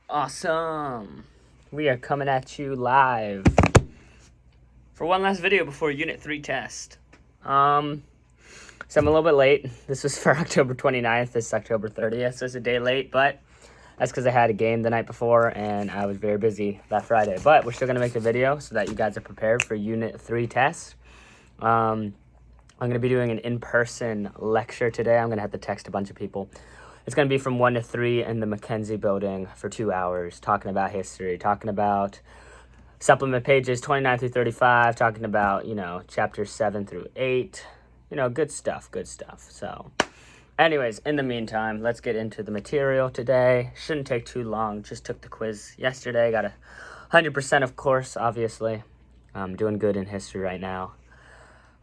Awesome. We are coming at you live for one last video before Unit 3 test. So I'm a little bit late. This was for October 29th. This is October 30th, so it's a day late, but that's because I had a game the night before and I was very busy that Friday. But we're still going to make the video so that you guys are prepared for Unit 3 test. I'm going to be doing an in-person lecture today. I'm going to have to text a bunch of people. It's going to be from 1 to 3 in the Mackenzie building for 2 hours, talking about history, talking about supplement pages 29 through 35, talking about, chapters 7 through 8, good stuff. So anyways, in the meantime, let's get into the material today. Shouldn't take too long. Just took the quiz yesterday. Got 100%, of course, obviously. I'm doing good in history right now.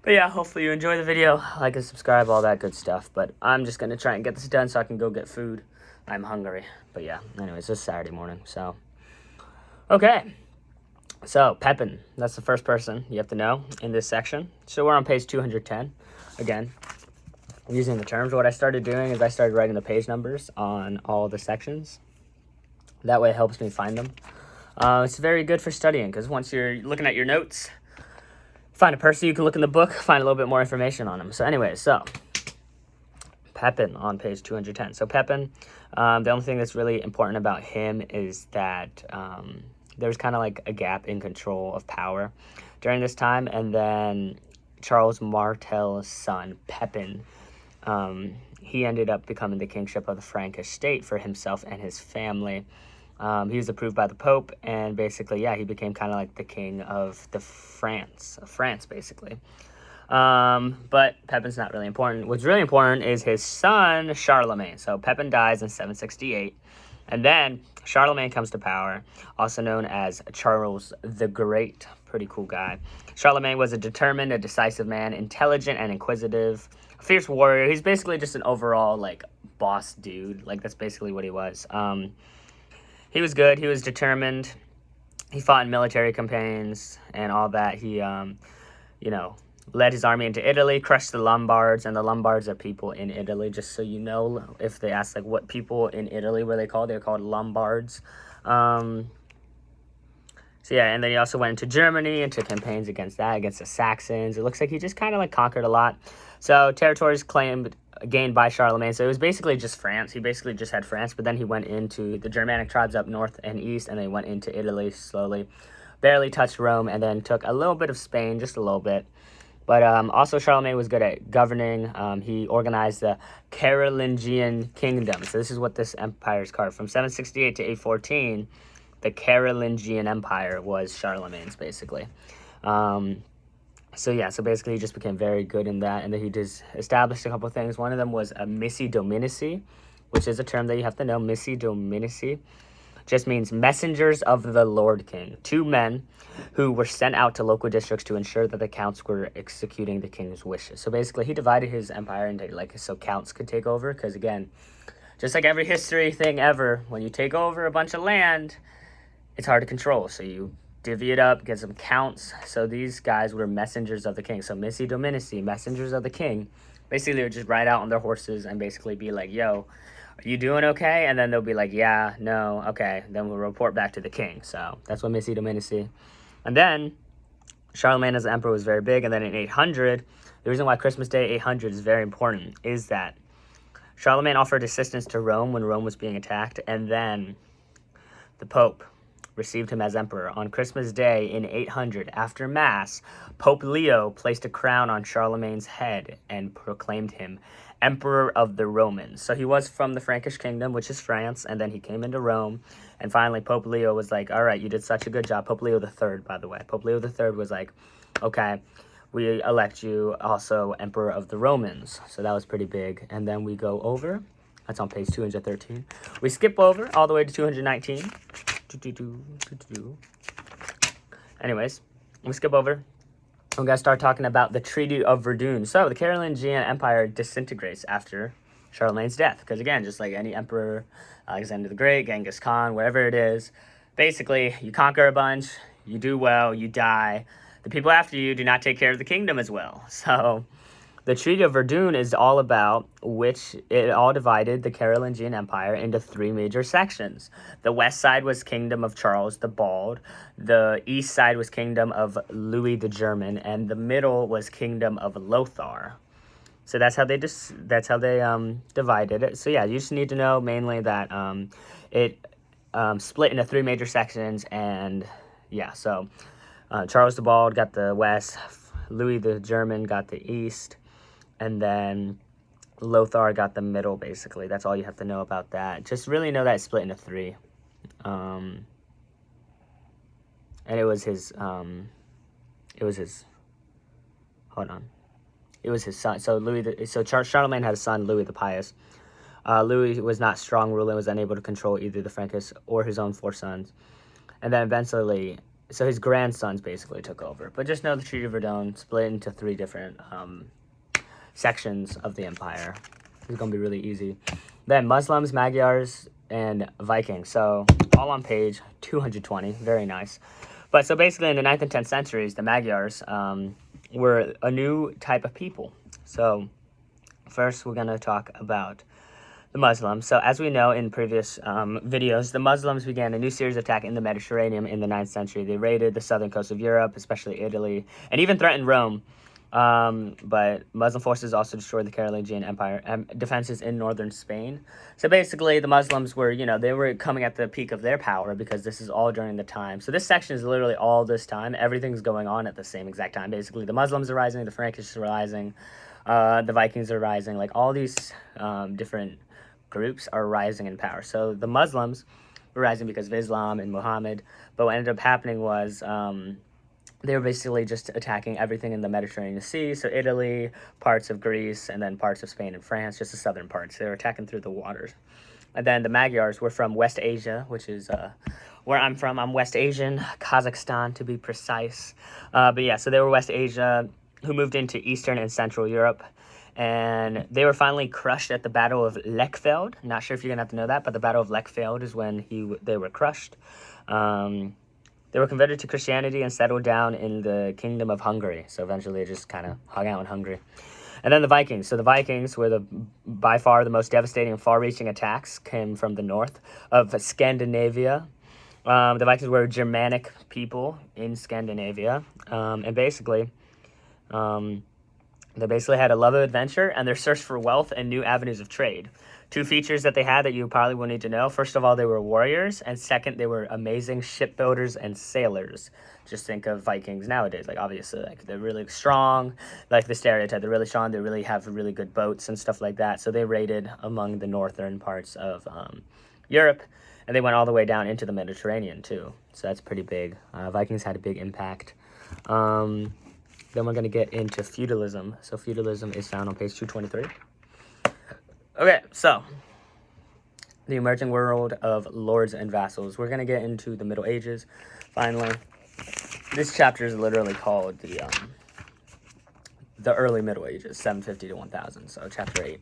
But yeah, hopefully you enjoy the video. Like and subscribe, all that good stuff. But I'm just going to try and get this done so I can go get food. I'm hungry. But yeah, anyways, it's Saturday morning, so. Okay. So, Pepin, that's the first person you have to know in this section. So we're on page 210. Again, using the terms. What I started doing is I started writing the page numbers on all the sections. That way it helps me find them. It's very good for studying because once you're looking at your notes, find a person, you can look in the book, find a little bit more information on them. So anyways, Pepin on page 210. So Pepin, the only thing that's really important about him is that there's kind of like a gap in control of power during this time. And then Charles Martel's son, Pepin, he ended up becoming the kingship of the Frankish state for himself and his family. He was approved by the Pope, and basically, yeah, he became kind of like the king of France, basically. But Pepin's not really important. What's really important is his son, Charlemagne. So Pepin dies in 768, and then Charlemagne comes to power, also known as Charles the Great. Pretty cool guy. Charlemagne was a determined, a decisive man, intelligent and inquisitive, a fierce warrior. He's basically just an overall, boss dude. That's basically what he was. He was good. He was determined. He fought in military campaigns and all that. He, led his army into Italy, crushed the Lombards, and the Lombards are people in Italy, just so you know. If they ask, what people in Italy were they called? They're called Lombards. So, yeah, and then he also went into Germany, into campaigns against the Saxons. It looks like he just kind of, conquered a lot. So, territories gained by Charlemagne. So it was basically just France. He basically just had France, but then he went into the Germanic tribes up north and east, and they went into Italy slowly, barely touched Rome, and then took a little bit of Spain, just a little bit. But also Charlemagne was good at governing. He organized the Carolingian kingdom. So this is what this empire is called. From 768 to 814, the Carolingian Empire was Charlemagne's, basically. So basically he just became very good in that, and then he just established a couple of things. One of them was a missi dominici, which is a term that you have to know. Missi dominici just means messengers of the Lord King. 2 men who were sent out to local districts to ensure that the counts were executing the king's wishes. So basically he divided his empire into, so counts could take over, because again, just like every history thing ever, when you take over a bunch of land, it's hard to control. So you divvy it up, get some counts. So these guys were messengers of the king. So missi dominici, messengers of the king. Basically, they would just ride out on their horses and basically be like, yo, are you doing okay? And then they'll be like, yeah, no, okay. Then we'll report back to the king. So that's what missi dominici. And then Charlemagne as the emperor was very big. And then in 800, the reason why Christmas Day 800 is very important is that Charlemagne offered assistance to Rome when Rome was being attacked. And then the Pope received him as emperor. On Christmas Day in 800, after Mass, Pope Leo placed a crown on Charlemagne's head and proclaimed him Emperor of the Romans. So he was from the Frankish kingdom, which is France, and then he came into Rome, and finally Pope Leo was like, all right, you did such a good job. Pope Leo III, by the way. Pope Leo III was like, okay, we elect you also Emperor of the Romans. So that was pretty big. And then we go over. That's on page 213. We skip over all the way to 219. Anyways, we skip over. We're going to start talking about the Treaty of Verdun. So, the Carolingian Empire disintegrates after Charlemagne's death. Because, again, just like any emperor, Alexander the Great, Genghis Khan, whatever it is, basically, you conquer a bunch, you do well, you die. The people after you do not take care of the kingdom as well. So, The Treaty of Verdun is all about which it all divided the Carolingian Empire into three major sections. The west side was Kingdom of Charles the Bald, the east side was Kingdom of Louis the German, and the middle was Kingdom of Lothar. So that's how they divided it. So yeah, you just need to know mainly that it split into three major sections, and yeah, so Charles the Bald got the west, Louis the German got the east, and then Lothar got the middle, basically. That's all you have to know about that. Just really know that it's split into three. And it was his, hold on. It was his son. So Charlemagne had a son, Louis the Pious. Louis was not strong ruler, was unable to control either the Frankists or his own four sons. And then eventually, so his grandsons basically took over. But just know the Treaty of Verdun split into three different sections of the empire. It's going to be really easy. Then Muslims, Magyars, and Vikings. So all on page 220. Very nice. But so basically in the 9th and 10th centuries, the Magyars were a new type of people. So first we're going to talk about the Muslims. So as we know in previous videos, the Muslims began a new series of attacks in the Mediterranean in the 9th century. They raided the southern coast of Europe, especially Italy, and even threatened Rome. But Muslim forces also destroyed the Carolingian Empire defenses in northern Spain. So basically the Muslims were, they were coming at the peak of their power because this is all during the time. So this section is literally all this time. Everything's going on at the same exact time. Basically the Muslims are rising, the Frankists are rising, the Vikings are rising. Like all these different groups are rising in power. So the Muslims were rising because of Islam and Muhammad. But what ended up happening was they were basically just attacking everything in the Mediterranean Sea. So Italy, parts of Greece, and then parts of Spain and France, just the southern parts. They were attacking through the waters. And then the Magyars were from West Asia, which is where I'm from. I'm West Asian, Kazakhstan to be precise. But yeah, so they were West Asia who moved into Eastern and Central Europe. And they were finally crushed at the Battle of Lechfeld. Not sure if you're going to have to know that, but the Battle of Lechfeld is when they were crushed. They were converted to Christianity and settled down in the Kingdom of Hungary. So eventually they just kind of hung out in Hungary. And then the Vikings. So the Vikings were by far the most devastating and far-reaching attacks came from the north of Scandinavia. The Vikings were Germanic people in Scandinavia. And basically, they basically had a love of adventure and their search for wealth and new avenues of trade. Two features that they had that you probably will need to know. First of all, they were warriors. And second, they were amazing shipbuilders and sailors. Just think of Vikings nowadays. Like, obviously, like they're really strong. Like the stereotype, they're really strong. They really have really good boats and stuff like that. So they raided among the northern parts of Europe. And they went all the way down into the Mediterranean, too. So that's pretty big. Vikings had a big impact. Then we're going to get into feudalism. So feudalism is found on page 223. Okay, so the emerging world of lords and vassals. We're going to get into the Middle Ages, finally. This chapter is literally called the early Middle Ages, 750 to 1000, so chapter 8.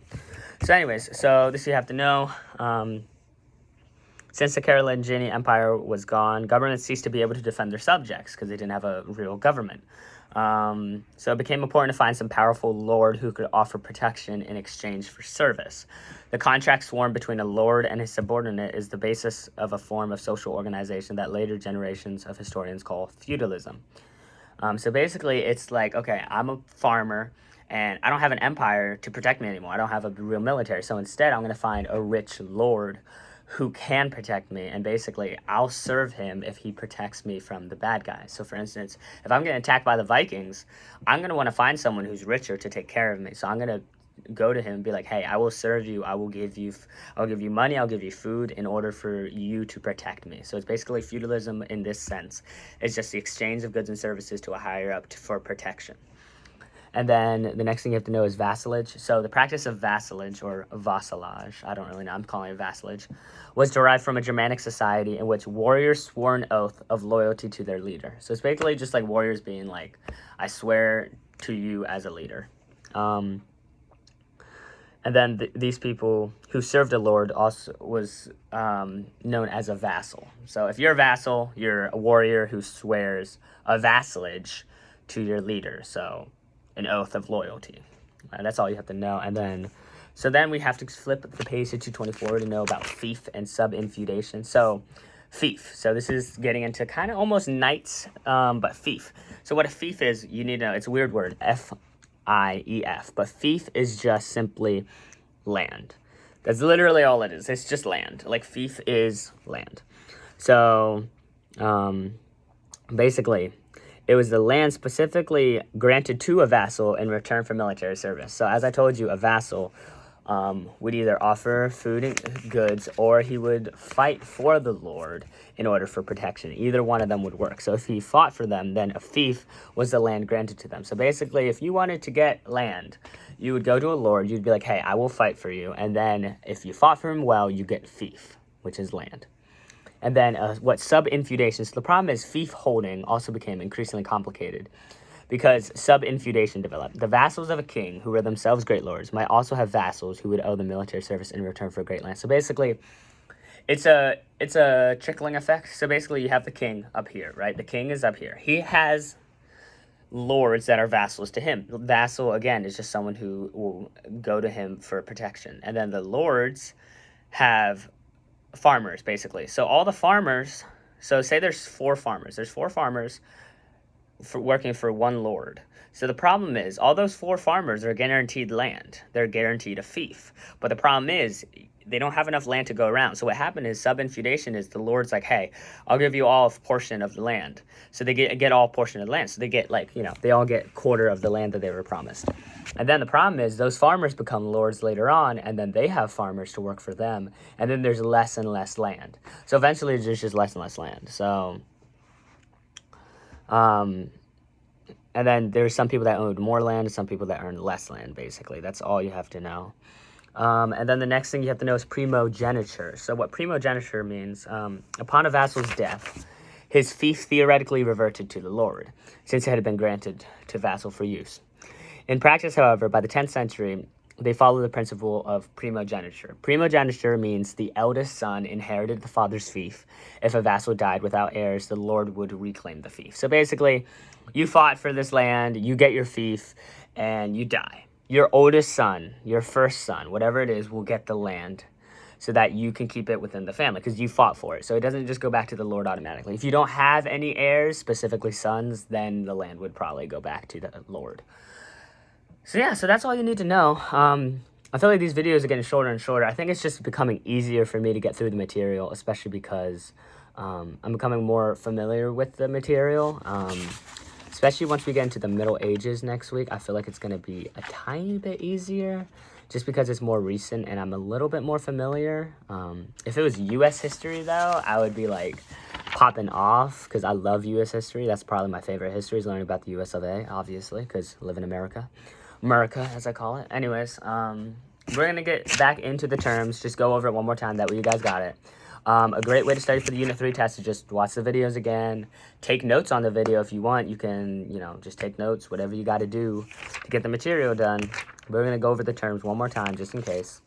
So anyways, so this you have to know. Since the Carolingian Empire was gone, governments ceased to be able to defend their subjects because they didn't have a real government. So it became important to find some powerful lord who could offer protection in exchange for service. The contract sworn between a lord and his subordinate is the basis of a form of social organization that later generations of historians call feudalism. So basically, it's like, okay, I'm a farmer, and I don't have an empire to protect me anymore. I don't have a real military. So instead, I'm going to find a rich lord who can protect me, and basically I'll serve him if he protects me from the bad guys. So for instance, if I'm getting attacked by the Vikings, I'm going to want to find someone who's richer to take care of me. So I'm going to go to him and be like, hey, I will serve you. I'll give you money. I'll give you food in order for you to protect me. So it's basically feudalism in this sense. It's just the exchange of goods and services to a higher up for protection. And then the next thing you have to know is vassalage. So the practice of vassalage, or vassalage, I don't really know, I'm calling it vassalage, was derived from a Germanic society in which warriors swore an oath of loyalty to their leader. So it's basically just like warriors being like, I swear to you as a leader. And then these people who served a lord also was known as a vassal. So if you're a vassal, you're a warrior who swears a vassalage to your leader. So an oath of loyalty. That's all you have to know. And then, so then we have to flip the page to 224 to know about fief and sub-infeudation. So fief. So this is getting into kind of almost knights, but fief. So what a fief is, you need to know, it's a weird word, F-I-E-F. But fief is just simply land. That's literally all it is. It's just land. Like fief is land. So basically, it was the land specifically granted to a vassal in return for military service. So as I told you, a vassal would either offer food and goods, or he would fight for the lord in order for protection. Either one of them would work. So if he fought for them, then a fief was the land granted to them. So basically, if you wanted to get land, you would go to a lord, you'd be like, hey, I will fight for you. And then if you fought for him well, you get fief, which is land. And then what sub-infeudation, so the problem is fief holding also became increasingly complicated because sub-infeudation developed. The vassals of a king, who were themselves great lords, might also have vassals who would owe them military service in return for great land. So basically, it's a trickling effect. So basically, you have the king up here, right? The king is up here. He has lords that are vassals to him. Vassal, again, is just someone who will go to him for protection. And then the lords have farmers, basically. So all the farmers, so say there's 4 farmers. There's 4 farmers working for one lord. So the problem is all those 4 farmers are guaranteed land. They're guaranteed a fief. But the problem is they don't have enough land to go around. So what happened is sub-infeudation is the lord's like, hey, I'll give you all a portion of the land. So they get all portion of the land. So they get like, they all get quarter of the land that they were promised. And then the problem is those farmers become lords later on, and then they have farmers to work for them. And then there's less and less land. So eventually there's just less and less land. So, and then there's some people that owned more land and some people that earned less land, basically. That's all you have to know. And then the next thing you have to know is primogeniture. So what primogeniture means, upon a vassal's death, his fief theoretically reverted to the lord, since it had been granted to vassal for use. In practice, however, by the 10th century, they followed the principle of primogeniture. Primogeniture means the eldest son inherited the father's fief. If a vassal died without heirs, the lord would reclaim the fief. So basically, you fought for this land, you get your fief, and you die. Your oldest son, your first son, whatever it is, will get the land so that you can keep it within the family because you fought for it. So it doesn't just go back to the lord automatically. If you don't have any heirs, specifically sons, then the land would probably go back to the lord. So yeah, so that's all you need to know. I feel like these videos are getting shorter and shorter. I think it's just becoming easier for me to get through the material, especially because I'm becoming more familiar with the material. Especially once we get into the Middle Ages next week, I feel like it's going to be a tiny bit easier just because it's more recent and I'm a little bit more familiar. If it was U.S. history, though, I would be like popping off because I love U.S. history. That's probably my favorite history is learning about the U.S. of A., obviously, because I live in America. America, as I call it. Anyways, we're going to get back into the terms. Just go over it one more time. That way you guys got it. A great way to study for the Unit 3 test is just watch the videos again. Take notes on the video if you want. You can, just take notes, whatever you got to do to get the material done. We're going to go over the terms one more time just in case.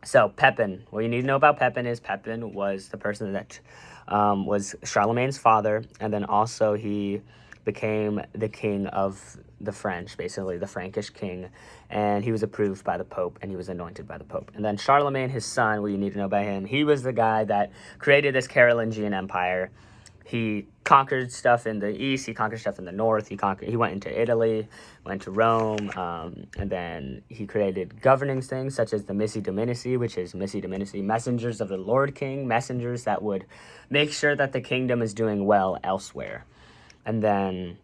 So, Pepin. What you need to know about Pepin is Pepin was the person that was Charlemagne's father, and then also he became the king of the French, basically the Frankish king, and he was approved by the Pope, and he was anointed by the Pope. And then Charlemagne, his son, what you need to know about him, he was the guy that created this Carolingian Empire. He conquered stuff in the east, he conquered stuff in the north, he went into Italy, went to Rome, and then he created governing things such as the Missi Dominici, which is Missi Dominici, messengers of the Lord King, messengers that would make sure that the kingdom is doing well elsewhere. And then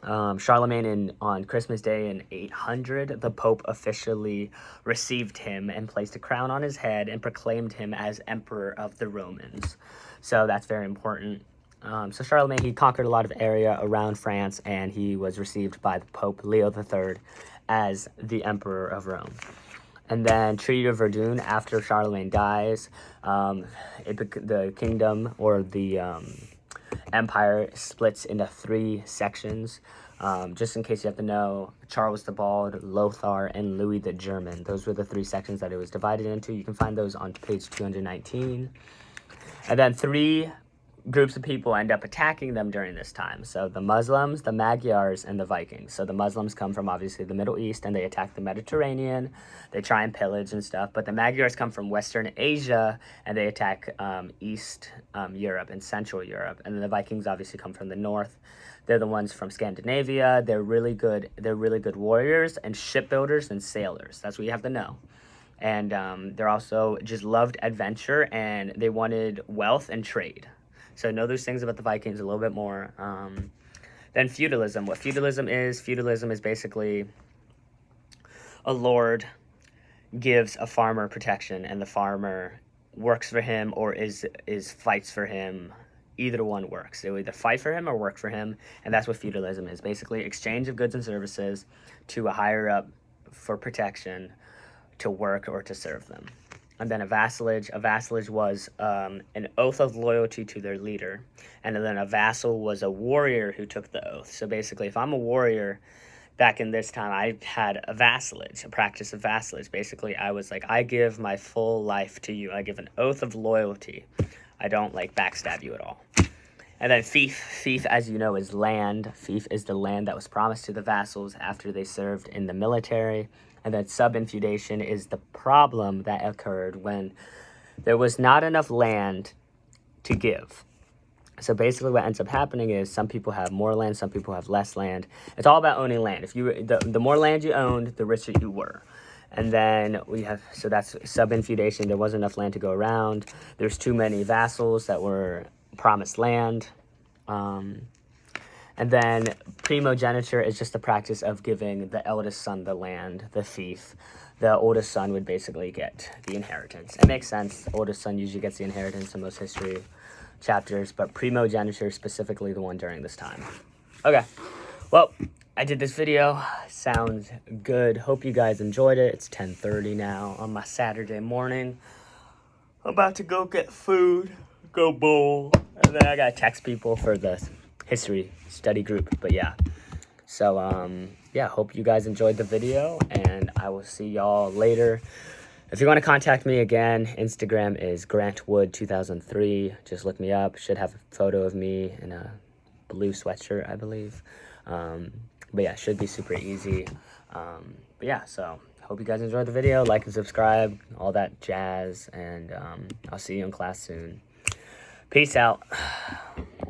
Charlemagne, on Christmas Day in 800, the Pope officially received him and placed a crown on his head and proclaimed him as Emperor of the Romans. So that's very important. So Charlemagne, he conquered a lot of area around France, and he was received by the Pope Leo III as the Emperor of Rome. And then Treaty of Verdun, after Charlemagne dies, the kingdom or the empire splits into 3 sections. Just in case you have to know, Charles the Bald, Lothar, and Louis the German. Those were the 3 sections that it was divided into. You can find those on page 219. And then 3 groups of people end up attacking them during this time. So the Muslims, the Magyars, and the Vikings. So the Muslims come from obviously the Middle East, and they attack the Mediterranean. They try and pillage and stuff. But the Magyars come from Western Asia, and they attack East Europe and Central Europe. And then the Vikings obviously come from the north. They're the ones from Scandinavia. They're really good. They're really good warriors and shipbuilders and sailors. That's what you have to know. And they're also just loved adventure, and they wanted wealth and trade. So know those things about the Vikings a little bit more. Then feudalism. What feudalism is basically a lord gives a farmer protection, and the farmer works for him or is fights for him. Either one works. They will either fight for him or work for him, and that's what feudalism is. Basically, exchange of goods and services to a higher up for protection, to work or to serve them. And then a vassalage. A vassalage was an oath of loyalty to their leader. And then a vassal was a warrior who took the oath. So basically, if I'm a warrior, back in this time, I had a vassalage, a practice of vassalage. Basically, I was like, I give my full life to you. I give an oath of loyalty. I don't like backstab you at all. And then fief. Fief, as you know, is land. Fief is the land that was promised to the vassals after they served in the military. And then subinfeudation is the problem that occurred when there was not enough land to give. So basically what ends up happening is some people have more land, some people have less land. It's all about owning land. If you the more land you owned, the richer you were. And then so that's subinfeudation. There wasn't enough land to go around. There's too many vassals that were promised land. And then primogeniture is just the practice of giving the eldest son the land, the fief. The oldest son would basically get the inheritance. It makes sense. The oldest son usually gets the inheritance in most history chapters, but primogeniture is specifically the one during this time. Okay, well, I did this video. Sounds good. Hope you guys enjoyed it. It's 10:30 now on my Saturday morning. I'm about to go get food, go bowl, and then I gotta text people for the history study group. But yeah, so yeah, hope you guys enjoyed the video, and I will see y'all later. If you want to contact me again, Instagram is grantwood2003. Just look me up. Should have a photo of me in a blue sweatshirt, I believe. But yeah, should be super easy. But yeah, so hope you guys enjoyed the video. Like and subscribe, all that jazz, and I'll see you in class soon. Peace out.